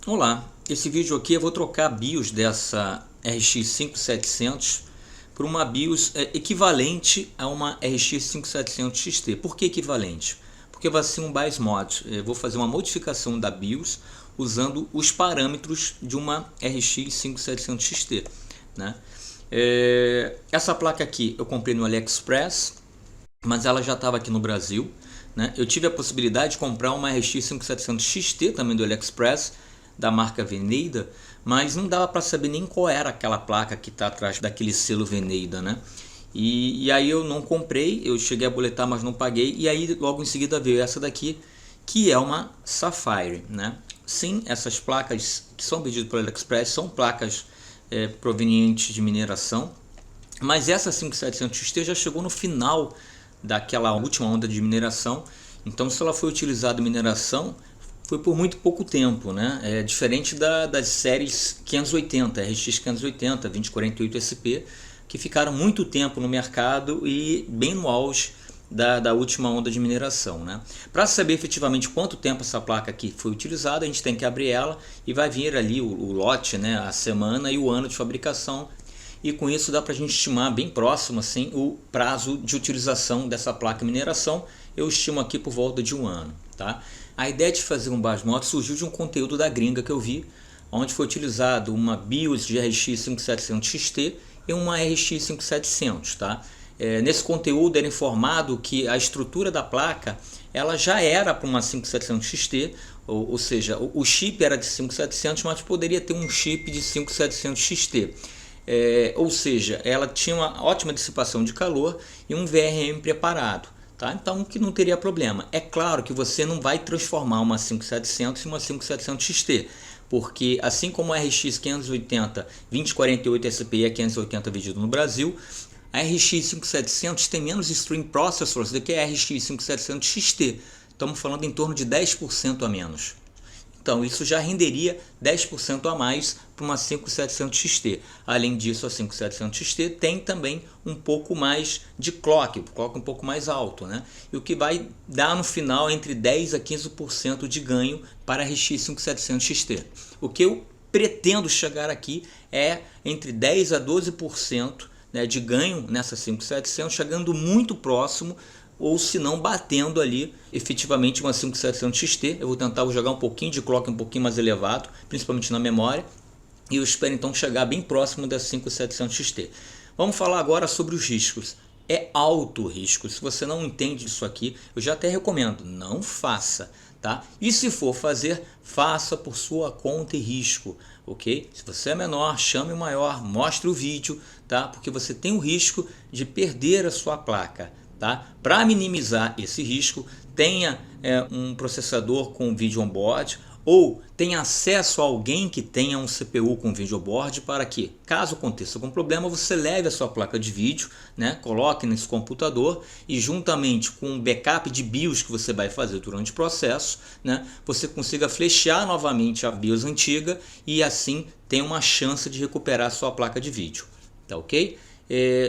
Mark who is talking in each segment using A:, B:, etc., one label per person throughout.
A: Olá, esse vídeo aqui eu vou trocar a BIOS dessa RX 5700 por uma BIOS equivalente a uma RX 5700 XT. Por que equivalente? Porque vai ser um BIOS mod. Eu vou fazer uma modificação da BIOS usando os parâmetros de uma RX 5700 XT, né? Essa placa aqui eu comprei no AliExpress, mas ela já estava aqui no Brasil, né? Eu tive a possibilidade de comprar uma RX 5700 XT também do AliExpress, da marca Veneida, mas não dava para saber nem qual era aquela placa que está atrás daquele selo Veneida, né? E aí eu não comprei, eu cheguei a boletar, mas não paguei, e aí logo em seguida veio essa daqui, que é uma Sapphire, né? Sim, essas placas que são vendidas pelo AliExpress são placas provenientes de mineração, mas essa 5700 XT já chegou no final daquela última onda de mineração, então se ela foi utilizada em mineração, foi por muito pouco tempo, né? É diferente das séries 580, RX 580, 2048 SP, que ficaram muito tempo no mercado e bem no auge da última onda de mineração, né? Para saber efetivamente quanto tempo essa placa aqui foi utilizada, a gente tem que abrir ela e vai vir ali o lote, né? A semana e o ano de fabricação, e com isso dá para a gente estimar bem próximo assim, o prazo de utilização dessa placa de mineração. Eu estimo aqui por volta de um ano, tá? A ideia de fazer um BIOS mod surgiu de um conteúdo da gringa que eu vi, onde foi utilizado uma BIOS de RX 5700 XT e uma RX 5700, tá? Nesse conteúdo era informado que a estrutura da placa ela já era para uma 5700 XT, ou seja, o chip era de 5700, mas poderia ter um chip de 5700 XT. Ou seja, ela tinha uma ótima dissipação de calor e um VRM preparado, tá? Então que não teria problema. É claro que você não vai transformar uma 5700 em uma 5700 XT, porque assim como a RX 580 2048 SPI é 580 vendido no Brasil, a RX 5700 tem menos stream processors do que a RX 5700 XT. Estamos falando em torno de 10% a menos. Então isso já renderia 10% a mais para uma 5700 XT. Além disso, a 5700 XT tem também um pouco mais de clock um pouco mais alto, né? E o que vai dar no final entre 10 a 15% de ganho para a RX 5700 XT. O que eu pretendo chegar aqui é entre 10 a 12%, né, de ganho nessa 5700, chegando muito próximo, ou se não batendo ali efetivamente uma 5700 XT. Eu vou tentar jogar um pouquinho de clock um pouquinho mais elevado, principalmente na memória, e eu espero então chegar bem próximo da 5700 XT. Vamos falar agora sobre os riscos. É alto risco. Se você não entende isso aqui, eu já até recomendo, não faça, tá? E se for fazer, faça por sua conta e risco, ok? Se você é menor, chame o maior, mostre o vídeo, tá? Porque você tem o risco de perder a sua placa, tá? Para minimizar esse risco, tenha um processador com vídeo on-board, ou tenha acesso a alguém que tenha um CPU com vídeo on-board, para que, caso aconteça algum problema, você leve a sua placa de vídeo, né? Coloque nesse computador e juntamente com um backup de BIOS que você vai fazer durante o processo, né? Você consiga fechar novamente a BIOS antiga e assim tem uma chance de recuperar a sua placa de vídeo, tá ok?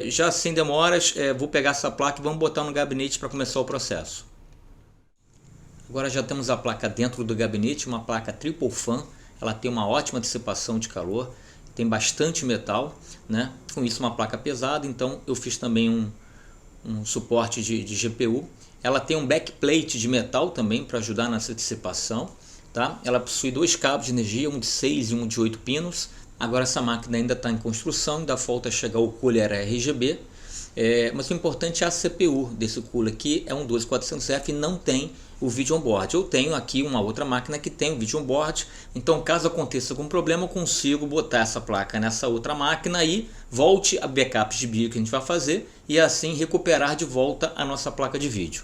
A: Já sem demoras, vou pegar essa placa e vamos botar no gabinete para começar o processo. Agora já temos a placa dentro do gabinete, uma placa triple fan. Ela tem uma ótima dissipação de calor, tem bastante metal, né? Com isso uma placa pesada, então eu fiz também um suporte de GPU. Ela tem um backplate de metal também para ajudar nessa dissipação, tá? Ela possui dois cabos de energia, um de 6 e um de 8 pinos. Agora essa máquina ainda está em construção, ainda falta chegar o cooler RGB, mas o importante é a CPU desse cooler, que é um 12400F e não tem o vídeo on-board. Eu tenho aqui uma outra máquina que tem o vídeo on-board, então caso aconteça algum problema eu consigo botar essa placa nessa outra máquina e volte a backups de BIOS que a gente vai fazer e assim recuperar de volta a nossa placa de vídeo.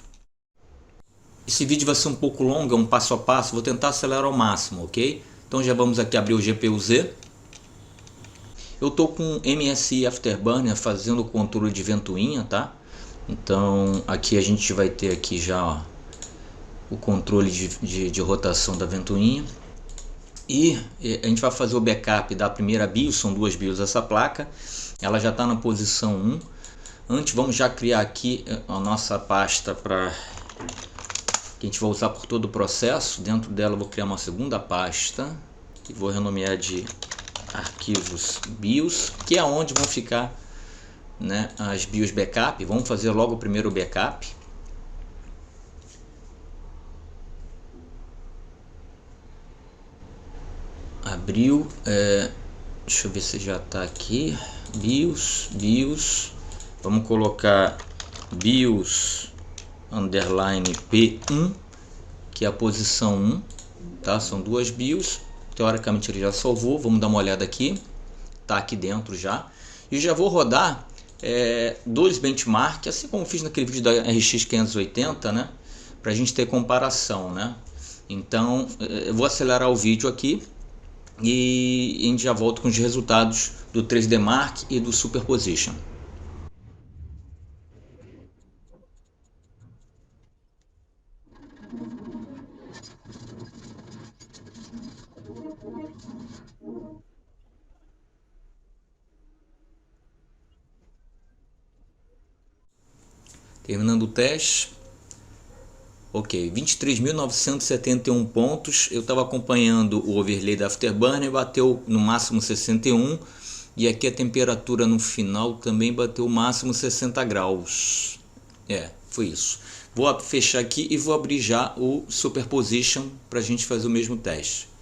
A: Esse vídeo vai ser um pouco longo, é um passo a passo, vou tentar acelerar ao máximo, ok? Então já vamos aqui abrir o GPU-Z. Eu estou com MSI Afterburner fazendo o controle de ventoinha, tá? Então aqui a gente vai ter aqui já, ó, o controle de rotação da ventoinha. E a gente vai fazer o backup da primeira BIOS, são duas BIOS essa placa. Ela já está na posição 1. Antes vamos já criar aqui a nossa pasta que a gente vai usar por todo o processo. Dentro dela eu vou criar uma segunda pasta. e vou renomear de arquivos BIOS, que é onde vão ficar, né, as BIOS backup. Vamos fazer logo o primeiro backup. Abriu, deixa eu ver se já está aqui. BIOS, vamos colocar BIOS underline P1, que é a posição 1, tá? São duas BIOS, teoricamente ele já salvou, vamos dar uma olhada aqui, tá aqui dentro já, e já vou rodar dois benchmark, assim como fiz naquele vídeo da RX 580, né? Para a gente ter comparação, né? Então eu vou acelerar o vídeo aqui e a gente já volta com os resultados do 3D Mark e do Superposition. Terminando o teste. Ok, 23.971 pontos. Eu estava acompanhando o overlay da Afterburner, bateu no máximo 61. E aqui a temperatura no final também bateu o máximo 60 graus. Foi isso. Vou fechar aqui e vou abrir já o Superposition para a gente fazer o mesmo teste.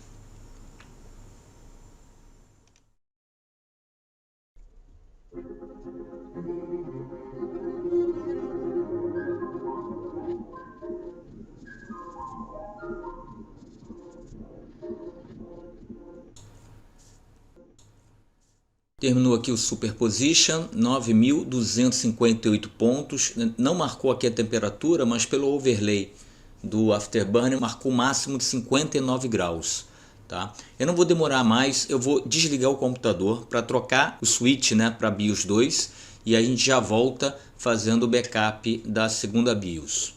A: Terminou aqui o Superposition, 9.258 pontos. Não marcou aqui a temperatura, mas pelo overlay do Afterburner marcou o máximo de 59 graus. Tá? Eu não vou demorar mais, eu vou desligar o computador para trocar o switch, né, para BIOS 2 e a gente já volta fazendo o backup da segunda BIOS.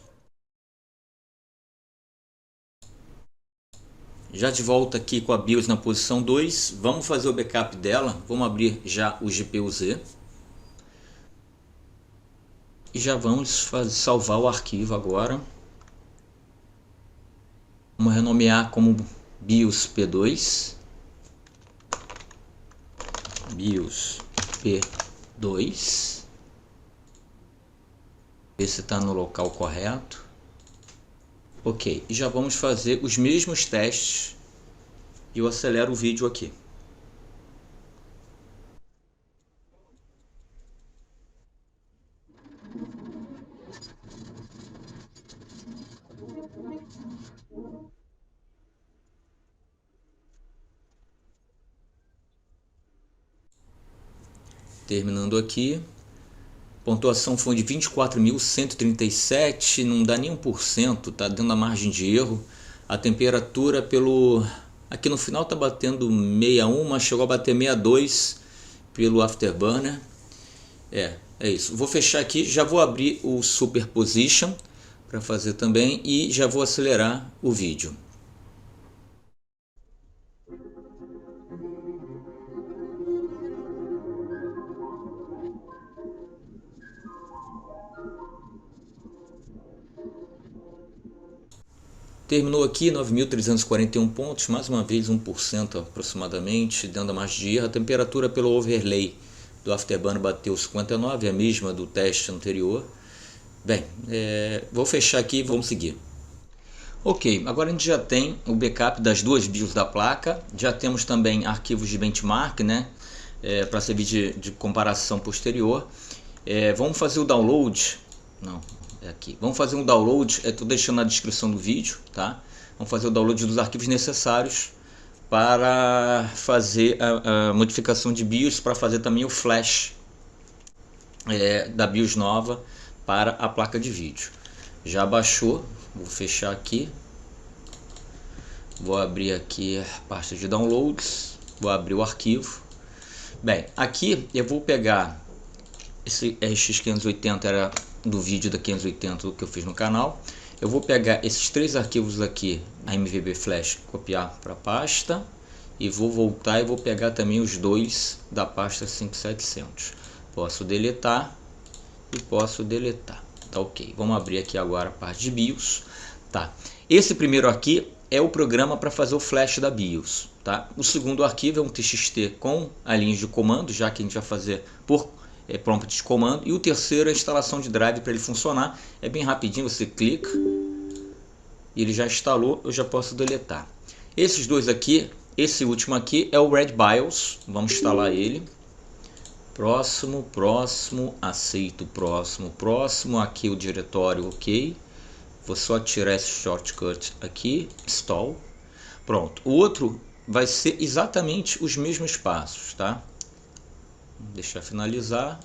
A: Já de volta aqui com a BIOS na posição 2, vamos fazer o backup dela, vamos abrir já o GPU-Z e já vamos salvar o arquivo agora. Vamos renomear como BIOS P2, BIOS P2, ver se está no local correto. Ok, e já vamos fazer os mesmos testes e eu acelero o vídeo aqui. Terminando aqui, pontuação foi de 24.137, não dá nem 1%, tá dentro da margem de erro. A temperatura aqui no final tá batendo 61, mas chegou a bater 62 pelo Afterburner. É isso. Vou fechar aqui, já vou abrir o Superposition para fazer também e já vou acelerar o vídeo. Terminou aqui 9.341 pontos, mais uma vez 1% aproximadamente, dentro da margem de erro. A temperatura pelo overlay do Afterburner bateu 59, a mesma do teste anterior. Bem, vou fechar aqui e vamos seguir. Ok, agora a gente já tem o backup das duas BIOS da placa, já temos também arquivos de benchmark, né, para servir de comparação posterior. Vamos fazer o download, aqui. Vamos fazer um download, estou deixando na descrição do vídeo, tá? Vamos fazer o download dos arquivos necessários para fazer a modificação de BIOS, para fazer também o flash da BIOS nova para a placa de vídeo. Já baixou, vou fechar aqui, vou abrir aqui a pasta de downloads, vou abrir o arquivo. Bem, aqui eu vou pegar esse RX 580, era do vídeo da 580 que eu fiz no canal. Eu vou pegar esses três arquivos aqui, a MVB Flash, copiar para a pasta e vou voltar e vou pegar também os dois da pasta 5700. Posso deletar e posso deletar. Tá ok. Vamos abrir aqui agora a parte de BIOS. Tá. Esse primeiro aqui é o programa para fazer o flash da BIOS, tá? O segundo arquivo é um TXT com a linha de comando, já que a gente vai fazer por prompt de comando. E o terceiro é a instalação de drive para ele funcionar. É bem rapidinho, você clica e ele já instalou, eu já posso deletar. Esses dois aqui, esse último aqui é o Red BIOS, vamos instalar ele. Próximo, próximo, aceito, próximo, próximo, aqui o diretório, ok. Vou só tirar esse shortcut aqui, install. Pronto, o outro vai ser exatamente os mesmos passos, tá? Deixa eu finalizar.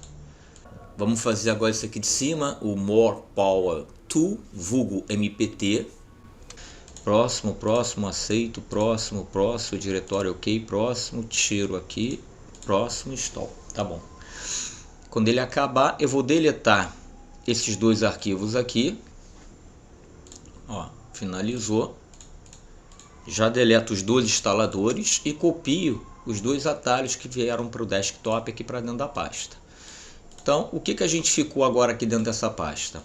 A: Vamos fazer agora esse aqui de cima, o More Power To, vulgo MPT. Próximo, próximo, aceito, próximo, próximo, diretório ok, próximo, tiro aqui, próximo, install. Tá bom. Quando ele acabar, eu vou deletar esses dois arquivos aqui. Ó, finalizou. Já deleto os dois instaladores e copio os dois atalhos que vieram para o desktop aqui para dentro da pasta. Então, o que a gente ficou agora aqui dentro dessa pasta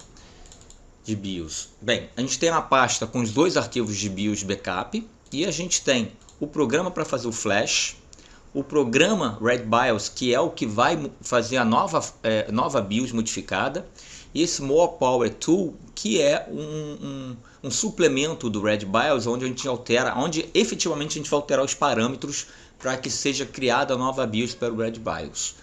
A: de BIOS? Bem, a gente tem a pasta com os dois arquivos de BIOS backup e a gente tem o programa para fazer o flash, o programa Red BIOS, que é o que vai fazer a nova BIOS modificada, e esse More Power Tool, que é um suplemento do Red BIOS, onde a gente altera, onde efetivamente a gente vai alterar os parâmetros para que seja criada a nova BIOS para o Red BIOS,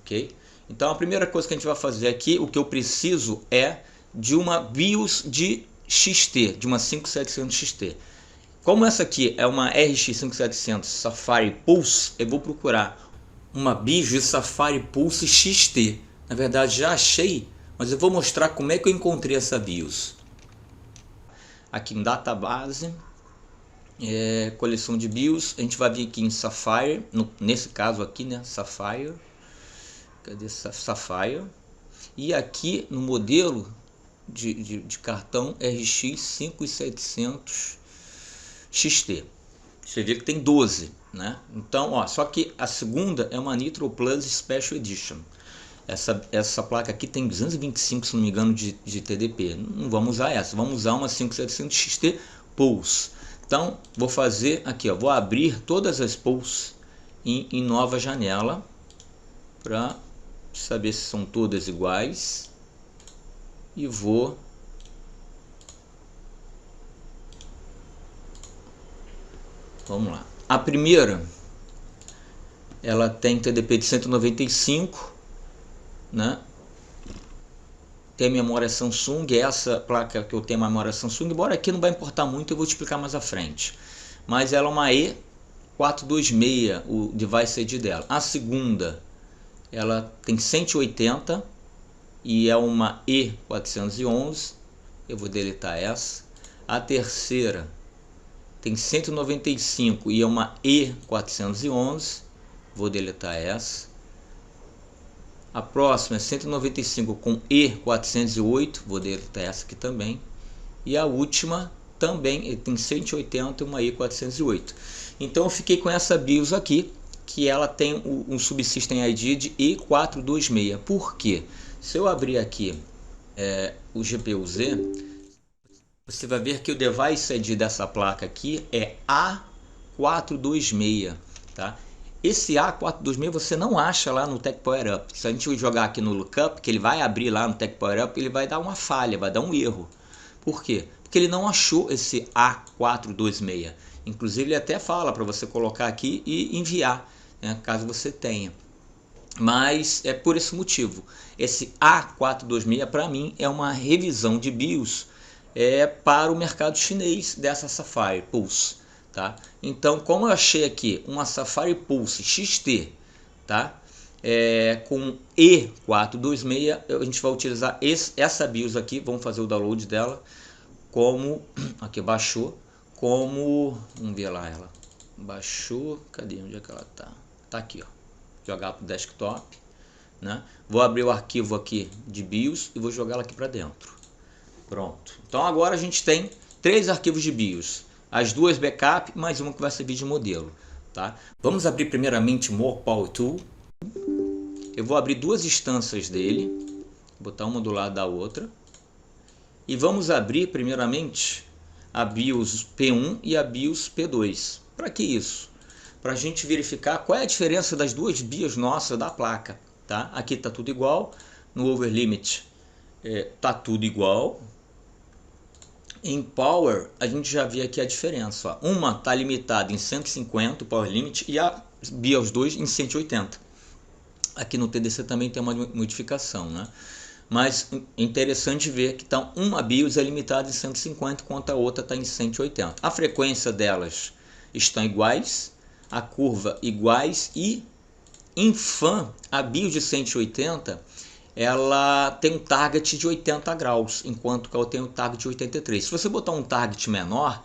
A: ok? Então a primeira coisa que a gente vai fazer aqui, o que eu preciso é de uma BIOS de XT, de uma 5700 XT. Como essa aqui é uma RX 5700 Safari Pulse, eu vou procurar uma BIOS de Safari Pulse XT. Na verdade já achei, mas eu vou mostrar como é que eu encontrei essa BIOS. Aqui em Database, coleção de BIOS, a gente vai vir aqui em Sapphire, nesse caso aqui, né, Sapphire. Cadê Sapphire? E aqui no modelo de cartão RX 5700 XT. Você vê que tem 12, né? Então, ó, só que a segunda é uma Nitro Plus Special Edition. Essa placa aqui tem 225, se não me engano, de TDP. Não vamos usar essa, vamos usar uma 5700 XT Pulse. Então, vou fazer aqui, ó, vou abrir todas as Pulse em nova janela para saber se são todas iguais. E vou vamos lá. A primeira, ela tem TDP de 195, né? Tem memória Samsung, essa placa que eu tenho memória Samsung, embora aqui não vai importar muito, eu vou te explicar mais à frente. Mas ela é uma E426, o device ID dela. A segunda, ela tem 180 e é uma E411, eu vou deletar essa. A terceira tem 195 e é uma E411, vou deletar essa. A próxima é 195 com E408, vou deletar essa aqui também. E a última também tem 180 e uma E408. Então eu fiquei com essa BIOS aqui, que ela tem um Subsystem ID de E426. Por quê? Se eu abrir aqui o GPU-Z, você vai ver que o device ID dessa placa aqui é A426, tá? Esse A426 você não acha lá no Tech Power Up. Se a gente jogar aqui no Lookup, que ele vai abrir lá no Tech Power Up, ele vai dar uma falha, vai dar um erro. Por quê? Porque ele não achou esse A426. Inclusive ele até fala para você colocar aqui e enviar, né, caso você tenha. Mas é por esse motivo. Esse A426 para mim é uma revisão de BIOS para o mercado chinês dessa Safari Pulse, tá? Então, como eu achei aqui uma Safari Pulse XT, tá? Com E426, a gente vai utilizar essa BIOS aqui, vamos fazer o download dela, como, aqui baixou, como, vamos ver lá ela, baixou, cadê, onde é que ela tá? Tá aqui, ó, jogar para o desktop, né? Vou abrir o arquivo aqui de BIOS e vou jogar ela aqui para dentro. Pronto. Então agora a gente tem 3 arquivos de BIOS, as duas backup, mais uma que vai servir de modelo, tá? Vamos abrir primeiramente o More Power Tool. Eu vou abrir 2 instâncias dele, botar uma do lado da outra. E vamos abrir primeiramente a BIOS P1 e a BIOS P2. Para que isso? Para a gente verificar qual é a diferença das duas BIOS nossas da placa. Tá? Aqui está tudo igual, no Overlimit está tudo igual. Em Power, a gente já vê aqui a diferença. Ó. Uma está limitada em 150, o Power Limit, e a BIOS 2 em 180. Aqui no TDC também tem uma modificação, né? Mas é interessante ver que tá, uma BIOS é limitada em 150, enquanto a outra está em 180. A frequência delas estão iguais, a curva iguais, e em fan, a BIOS de 180 ela tem um target de 80 graus, enquanto que ela tem um target de 83. Se você botar um target menor,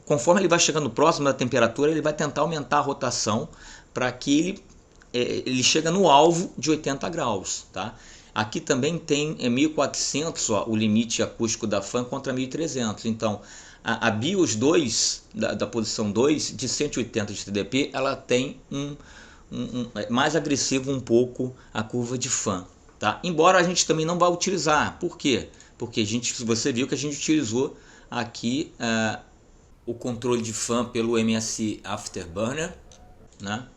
A: conforme ele vai chegando próximo da temperatura, ele vai tentar aumentar a rotação para que ele chega no alvo de 80 graus. Tá? Aqui também tem 1400 ó, o limite acústico da fan contra 1300. Então a BIOS 2, da posição 2, de 180 de TDP, ela tem mais agressivo um pouco a curva de fan. Tá? Embora a gente também não vá utilizar. Por quê? Porque você viu que a gente utilizou aqui o controle de fan pelo MSI Afterburner. Né?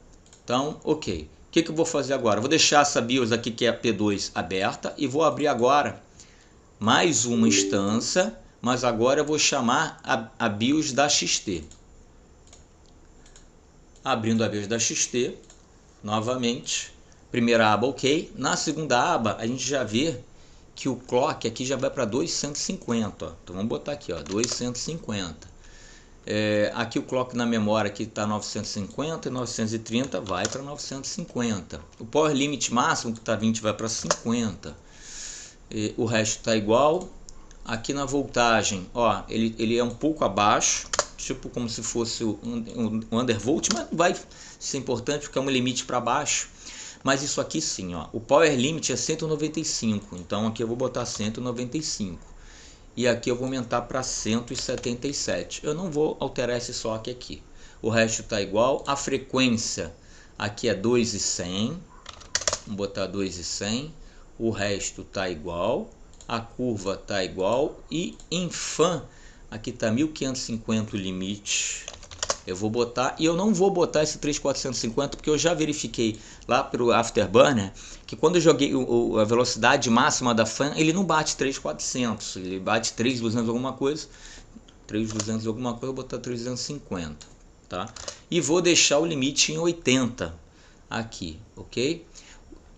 A: Então, ok. O que eu vou fazer agora? Vou deixar essa BIOS aqui, que é a P2, aberta, e vou abrir agora mais uma instância, mas agora eu vou chamar a BIOS da XT. Abrindo a BIOS da XT, novamente. Primeira aba, ok. Na segunda aba, a gente já vê que o clock aqui já vai para 250. Ó. Então vamos botar aqui, ó, 250. Aqui o clock na memória está 950 e 930 vai para 950. O power limit máximo, que está 20, vai para 50. O resto está igual. Aqui na voltagem, ó, ele é um pouco abaixo, tipo como se fosse um undervolt, mas não vai ser importante porque é um limite para baixo. Mas isso aqui sim, ó, o power limit é 195, então aqui eu vou botar 195. E aqui eu vou aumentar para 177. Eu não vou alterar esse socket aqui. O resto está igual. A frequência aqui é 2.100. Vamos botar 2.100. O resto está igual. A curva está igual. E em fan, aqui está 1550 o limite. Eu vou botar, e eu não vou botar esse 3450 porque eu já verifiquei lá pelo Afterburner que quando eu joguei a velocidade máxima da fan, ele não bate 3400, ele bate 3200 alguma coisa, 3200 alguma coisa, eu vou botar 3250, tá? E vou deixar o limite em 80 aqui, ok?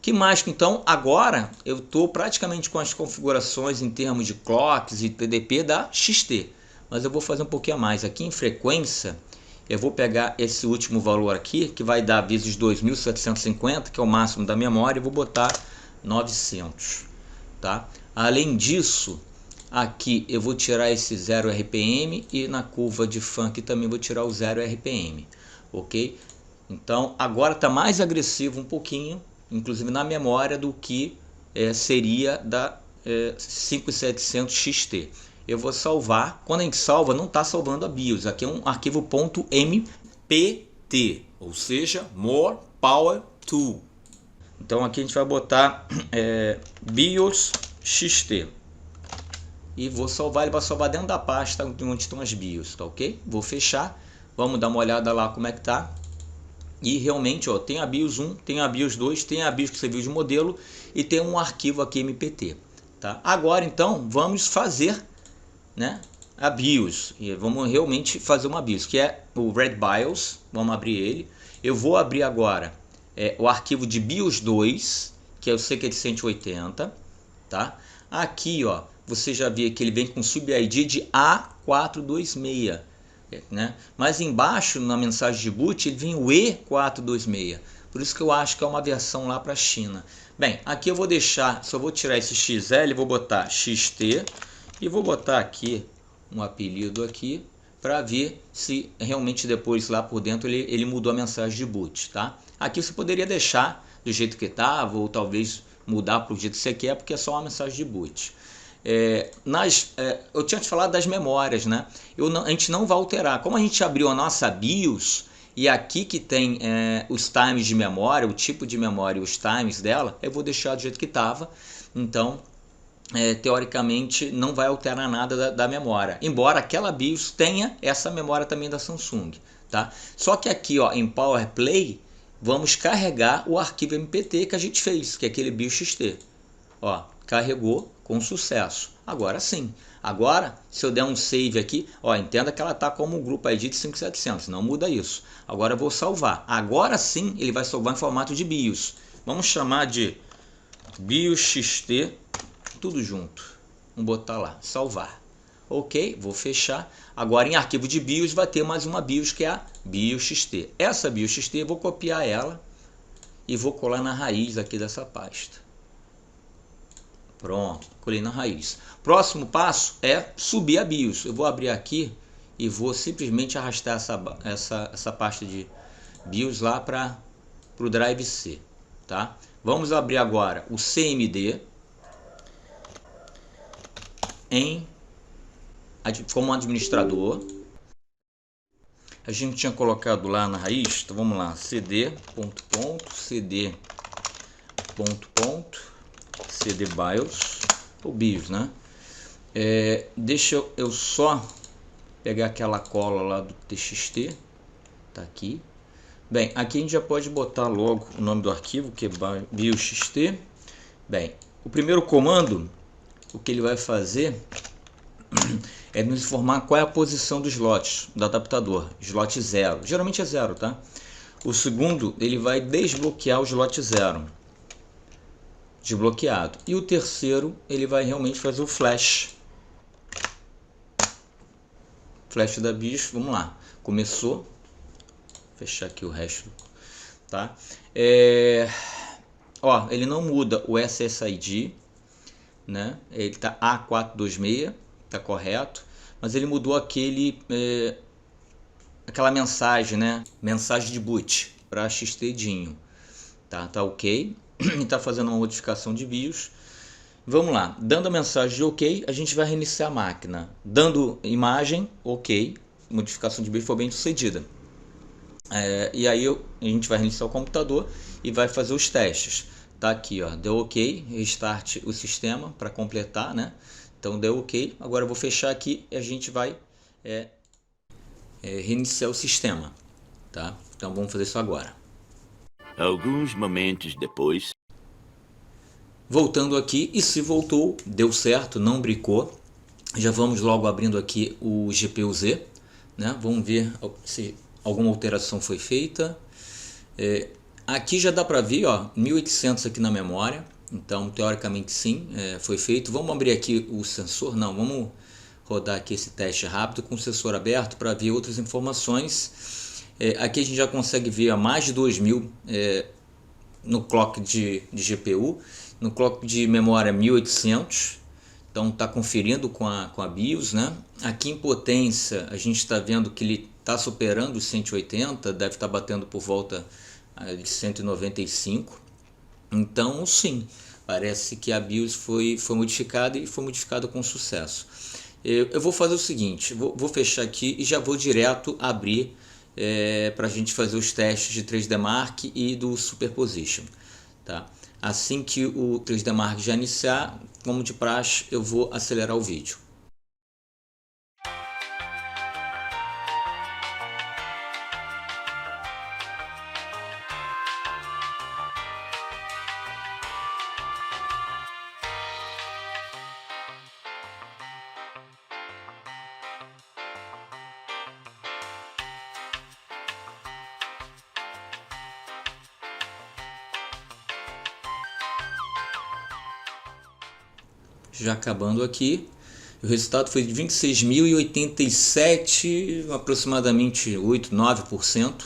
A: Que mais que então, agora eu estou praticamente com as configurações em termos de clocks e TDP da XT, mas eu vou fazer um pouquinho a mais aqui em frequência. Eu vou pegar esse último valor aqui, que vai dar vezes 2750, que é o máximo da memória, e vou botar 900. Tá? Além disso, aqui eu vou tirar esse 0 RPM e na curva de fan aqui também vou tirar o 0 RPM. Ok? Então agora está mais agressivo um pouquinho, inclusive na memória, do que seria da 5700 XT. Eu vou salvar. Quando a gente salva, não está salvando a BIOS. Aqui é um arquivo .mpt, ou seja, More Power To. Então aqui a gente vai botar BIOS XT. E vou salvar, ele vai salvar dentro da pasta onde estão as BIOS, tá ok? Vou fechar. Vamos dar uma olhada lá como é que tá. E realmente, ó, tem a BIOS 1, tem a BIOS 2, tem a BIOS que você viu de modelo e tem um arquivo aqui MPT. Tá? Agora então, vamos fazer, né, a BIOS, e vamos realmente fazer uma BIOS, que é o Red BIOS. Vamos abrir ele. Eu vou abrir agora o arquivo de BIOS 2, que é o CQ de 180, tá? Aqui, ó, você já vê que ele vem com sub-ID de A426, né? Mas embaixo, na mensagem de boot, ele vem o E426, por isso que eu acho que é uma versão lá para a China. Bem, aqui eu vou deixar, só vou tirar esse XL, vou botar XT, e vou botar aqui um apelido aqui para ver se realmente depois lá por dentro ele mudou a mensagem de boot, tá? Aqui você poderia deixar do jeito que estava ou talvez mudar para o jeito que você quer, porque é só uma mensagem de boot. Eu tinha te falado das memórias, né? A gente não vai alterar. Como a gente abriu a nossa BIOS e aqui que tem os times de memória, o tipo de memória e os times dela, eu vou deixar do jeito que estava. Então teoricamente não vai alterar nada da memória, embora aquela BIOS tenha essa memória também da Samsung, tá? Só que aqui, ó, em Power Play, vamos carregar o arquivo MPT que a gente fez, que é aquele BIOS XT. Ó, carregou com sucesso. Agora sim. Agora, se eu der um save aqui, ó, entenda que ela está como grupo ID de 5700, não muda isso. Agora eu vou salvar. Agora sim, ele vai salvar em formato de BIOS. Vamos chamar de BIOS XT, tudo junto. Vamos botar lá, salvar. Ok, vou fechar. Agora em arquivo de BIOS vai ter mais uma BIOS que é a BIOS XT. Essa BIOS XT eu vou copiar ela e vou colar na raiz aqui dessa pasta. Pronto, colei na raiz. Próximo passo é subir a BIOS. Eu vou abrir aqui e vou simplesmente arrastar essa pasta de BIOS lá para o Drive C. Tá? Vamos abrir agora o CMD como administrador. A gente tinha colocado lá na raiz, então vamos lá, cd BIOS, ou BIOS, né? Deixa eu só pegar aquela cola lá do TXT, tá aqui. Bem, aqui a gente já pode botar logo o nome do arquivo, que é BIOS XT. Bem, o primeiro comando, o que ele vai fazer é nos informar qual é a posição dos slots do adaptador, slot 0, geralmente é 0, tá? O segundo, ele vai desbloquear o slot 0, desbloqueado. E o terceiro, ele vai realmente fazer o flash da BIOS. Vamos lá, começou, fechar aqui o resto, tá? Ó, ele não muda o SSID, né? Ele tá A426, tá correto, mas ele mudou aquela mensagem, né? Mensagem de boot para XT Dinho, tá ok. Está fazendo uma modificação de BIOS. Vamos lá, dando a mensagem de ok, a gente vai reiniciar a máquina. Dando imagem, ok, modificação de BIOS foi bem sucedida. E aí a gente vai reiniciar o computador e vai fazer os testes. Tá aqui, ó, deu ok, restart o sistema para completar, né? Então deu ok, agora eu vou fechar aqui e a gente vai reiniciar o sistema, tá? Então vamos fazer isso agora.
B: Alguns momentos depois.
A: Voltando aqui, e se voltou, deu certo, não bricou. Já vamos logo abrindo aqui o GPU-Z, né? Vamos ver se alguma alteração foi feita. Aqui já dá para ver, ó, 1800 aqui na memória, então teoricamente sim, foi feito. Vamos abrir aqui o sensor, não, vamos rodar aqui esse teste rápido com o sensor aberto para ver outras informações. Aqui a gente já consegue ver a mais de 2000 no clock de GPU, no clock de memória 1800, então está conferindo com a BIOS, né? Aqui em potência a gente está vendo que ele está superando os 180, deve estar batendo por volta de 195. Então sim, parece que a BIOS foi modificada e foi modificada com sucesso. Eu vou fazer o seguinte, vou fechar aqui e já vou direto abrir para a gente fazer os testes de 3D Mark e do Superposition, tá? Assim que o 3D Mark já iniciar, como de praxe, eu vou acelerar o vídeo. Já acabando aqui, o resultado foi de 26.087, aproximadamente 8, 9%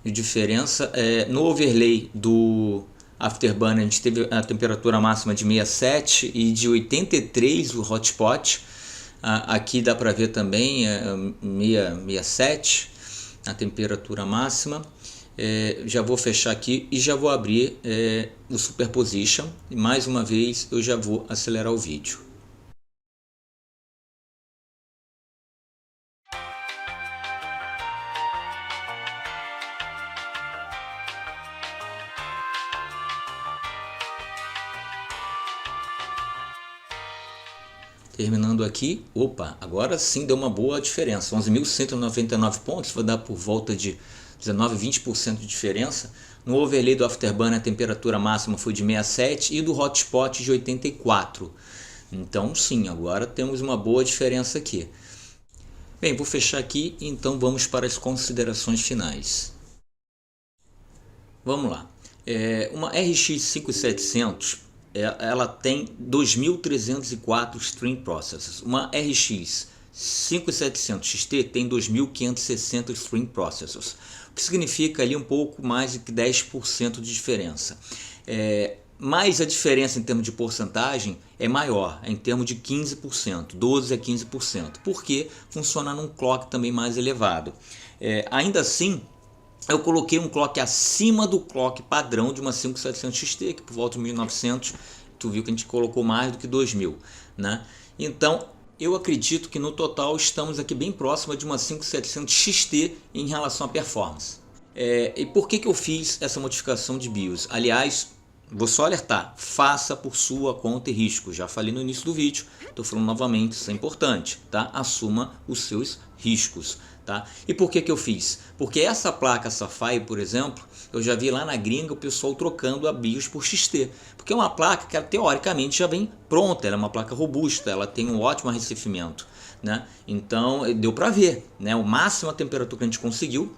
A: de diferença. No overlay do Afterburner a gente teve a temperatura máxima de 67 e de 83 o hotspot. Aqui dá para ver também 67 a temperatura máxima. Já vou fechar aqui e já vou abrir o Superposition e mais uma vez eu já vou acelerar o vídeo. Terminando aqui, opa, agora sim deu uma boa diferença, 11.199 pontos, vai dar por volta de 19, 20% de diferença. No overlay do Afterburner a temperatura máxima foi de 67 e do hotspot de 84. Então sim, agora temos uma boa diferença aqui. Bem, vou fechar aqui, então vamos para as considerações finais. Vamos lá, uma RX 5700 ela tem 2.304 stream processors. Uma RX 5700 XT tem 2.560 stream processors, o que significa ali um pouco mais de 10% de diferença. Mas a diferença em termos de porcentagem é maior, em termos de 15%, 12 a 15%, porque funciona num clock também mais elevado. Ainda assim, eu coloquei um clock acima do clock padrão de uma 5700 XT, que por volta de 1900, tu viu que a gente colocou mais do que 2000, né? Então, eu acredito que no total estamos aqui bem próximo de uma 5700 XT em relação à performance. E por que eu fiz essa modificação de BIOS? Aliás, vou só alertar, faça por sua conta e risco. Já falei no início do vídeo, estou falando novamente, isso é importante, tá? Assuma os seus riscos, tá? E por que eu fiz? Porque essa placa Sapphire, por exemplo, eu já vi lá na gringa o pessoal trocando a BIOS por XT, porque é uma placa que ela, teoricamente já vem pronta, ela é uma placa robusta, ela tem um ótimo arrefecimento, né? Então deu para ver, né? O máximo a temperatura que a gente conseguiu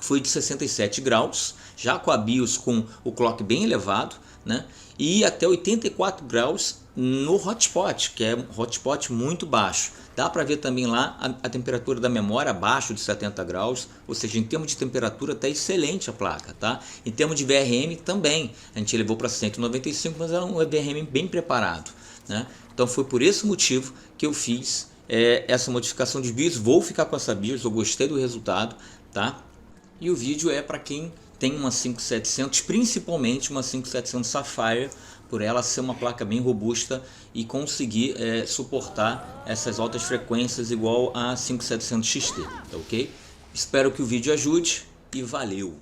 A: foi de 67 graus, já com a BIOS com o clock bem elevado, né? E até 84 graus no hotspot, que é um hotspot muito baixo. Dá para ver também lá a temperatura da memória abaixo de 70 graus, ou seja, em termos de temperatura está excelente a placa, tá? Em termos de VRM também, a gente elevou para 195, mas era um VRM bem preparado, né? Então foi por esse motivo que eu fiz essa modificação de BIOS. Vou ficar com essa BIOS, eu gostei do resultado, tá? E o vídeo é para quem tem uma 5700, principalmente uma 5700 Sapphire, por ela ser uma placa bem robusta e conseguir suportar essas altas frequências igual a 5700 XT, tá ok? Espero que o vídeo ajude e valeu!